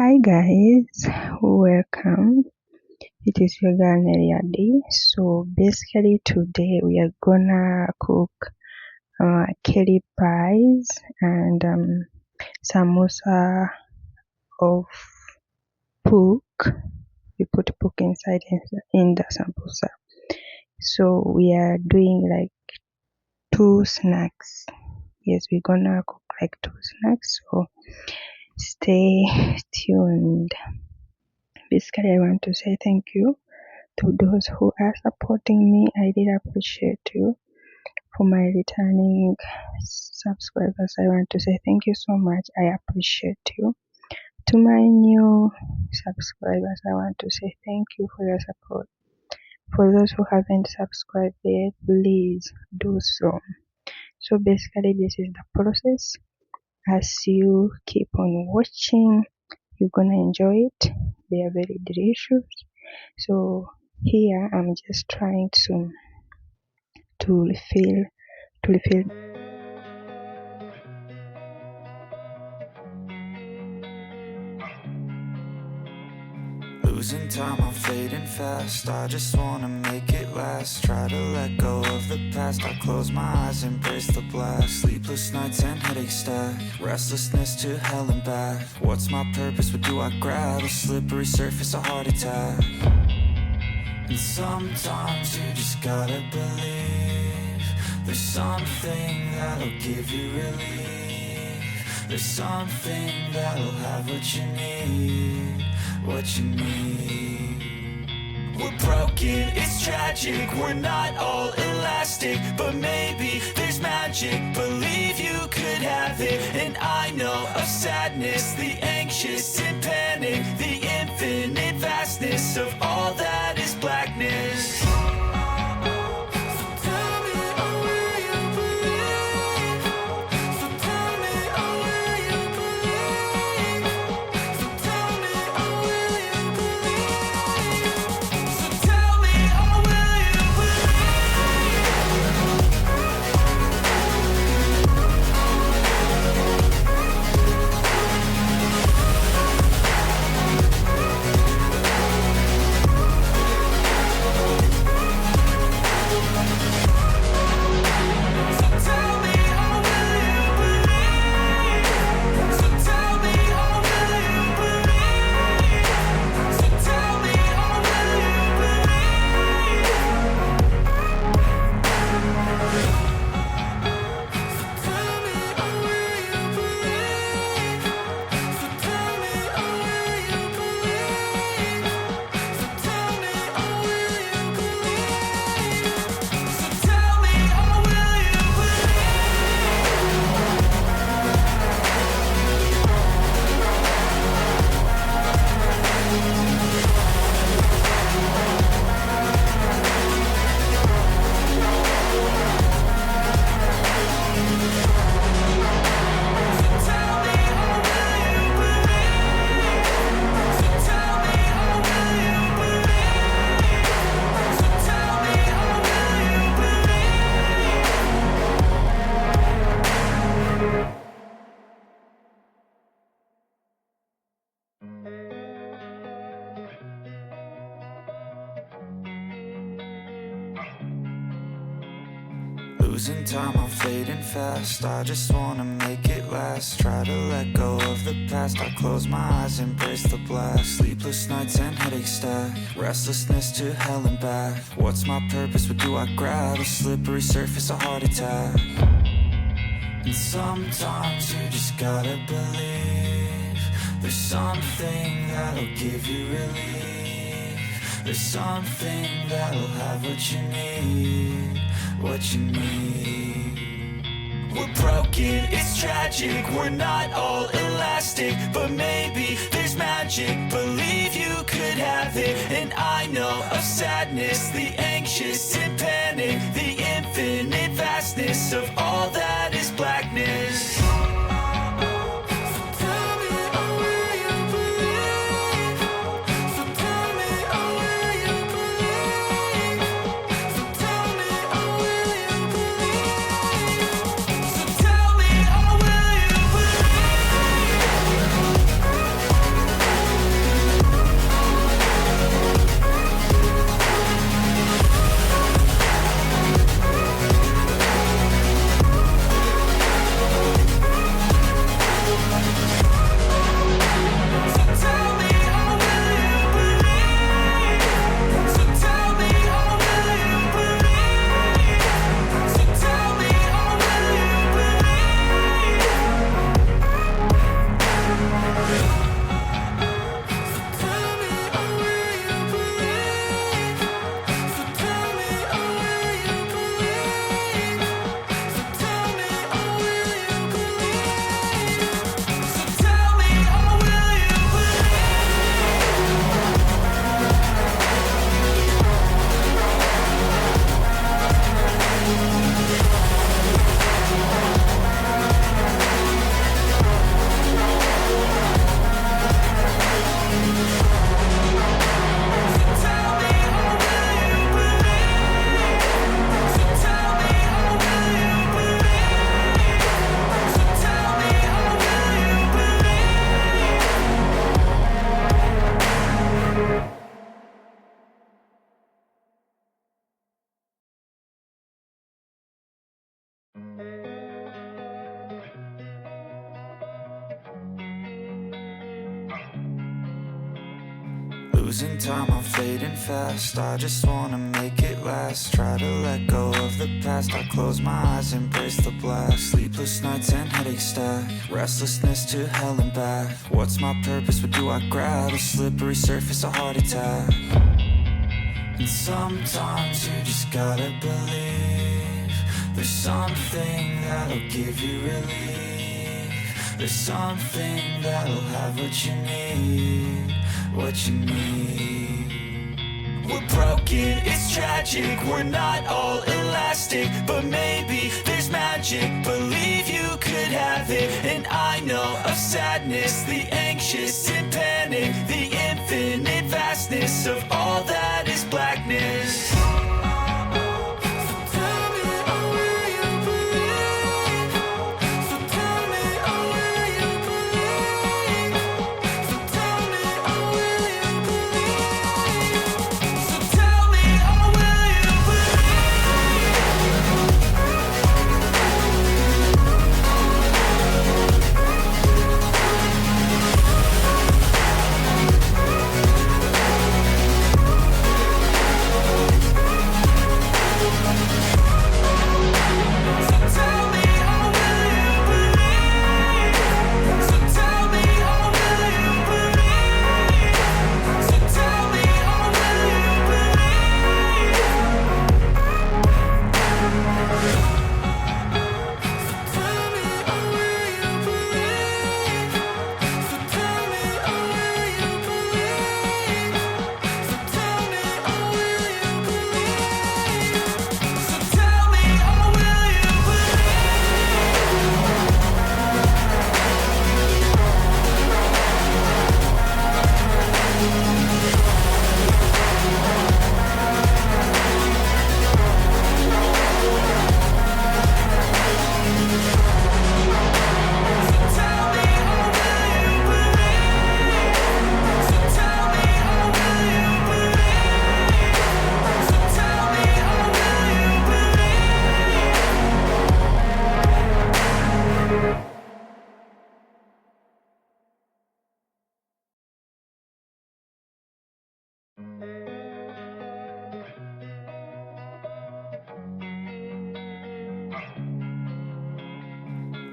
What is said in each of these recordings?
Hi guys, welcome. It is your girl Nelly. So basically today we are gonna cook Kiri pies and samosa of pork. We put pork inside in the samosa. So we are doing like two snacks. Yes, we're gonna cook like two snacks. So stay tuned. Basically, I want to say thank you to those who are supporting me. I really appreciate you. For my returning subscribers, I want to say thank you so much. I appreciate you. To my new subscribers, I want to say thank you for your support. For those who haven't subscribed yet, please do so. So basically, this is the process. As you keep on watching, you're gonna enjoy it. They are very delicious. So here I'm just trying to refill. Losing time, I'm fading fast. I just wanna make it last. Try to let go of the past. I close my eyes, embrace the blast. Sleepless nights and headaches stack. Restlessness to hell and back. What's my purpose? What do I grab? A slippery surface, a heart attack. And sometimes you just gotta believe there's something that'll give you relief. There's something that'll have what you need. What you need. We're broken, it's tragic. We're not all elastic, but maybe there's magic. Believe you could have it. And I know of sadness, the anxious and panic, the infinite vastness of all that is blackness. Losing time, I'm fading fast. I just wanna make it last. Try to let go of the past. I close my eyes, embrace the blast. Sleepless nights and headaches stack. Restlessness to hell and back. What's my purpose? What do I grab? A slippery surface, a heart attack. And sometimes you just gotta believe there's something that'll give you relief. There's something that'll have what you need. What you need. We're broken, it's tragic. We're not all elastic, but maybe there's magic. Believe you could have it. And I know of sadness, the anxious and panic, the infinite vastness of all that is blackness. Losing time, I'm fading fast. I just wanna make it last. Try to let go of the past. I close my eyes, embrace the blast. Sleepless nights and headaches stack. Restlessness to hell and back. What's my purpose? What do I grab? A slippery surface, a heart attack. And sometimes you just gotta believe there's something that'll give you relief. There's something that'll have what you need, what you need. We're broken, it's tragic, we're not all elastic, but maybe there's magic. Believe you could have it, and I know of sadness, the anxious and panic, the infinite vastness of all that is blackness.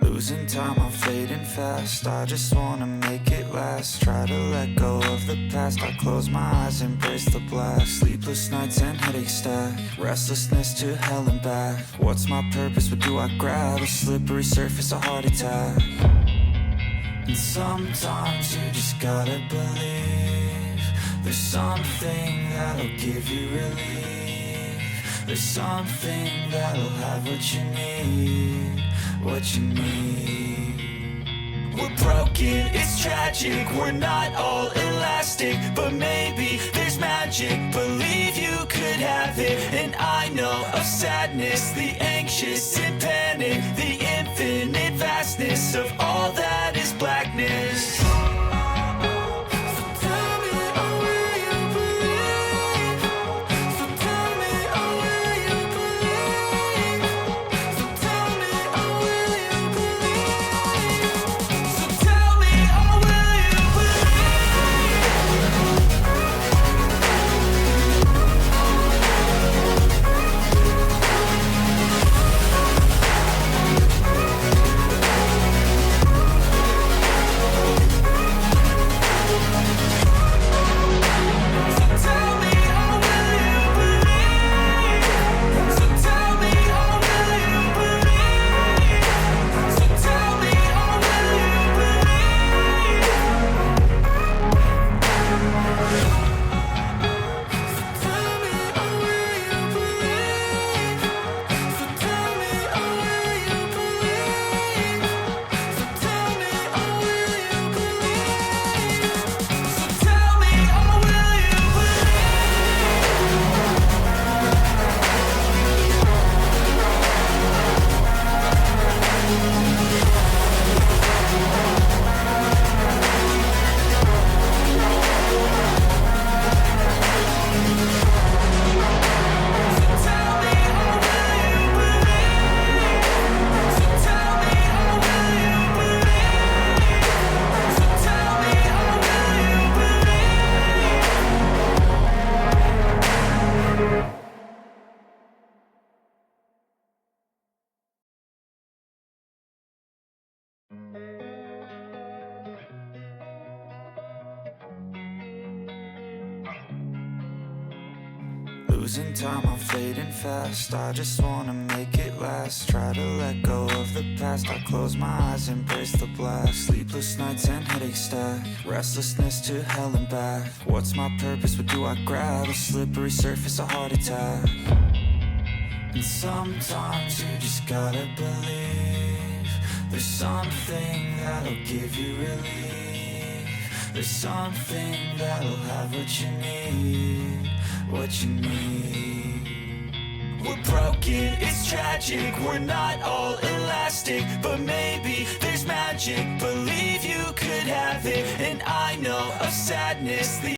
Losing time, I'm fading fast. I just wanna make it last. Try to let go of the past. I close my eyes, embrace the blast. Sleepless nights and headaches stack. Restlessness to hell and back. What's my purpose? What do I grab? A slippery surface, a heart attack. And sometimes you just gotta believe there's something that'll give you relief. There's something that'll have what you need, what you need. We're broken, it's tragic, we're not all elastic, but maybe there's magic. Believe you could have it, and I know of sadness, the anxious and panic, the infinite vastness of all that is blackness. losing time, I'm fading fast. I just wanna make it last. Try to let go of the past. I close my eyes, embrace the blast. Sleepless nights and headaches stack. Restlessness to hell and back. What's my purpose? What do I grab? A slippery surface, a heart attack. And sometimes you just gotta believe there's something that'll give you relief. There's something that'll have what you need, what you need. We're broken, it's tragic, we're not all elastic, but maybe there's magic. Believe you could have it, and I know of sadness.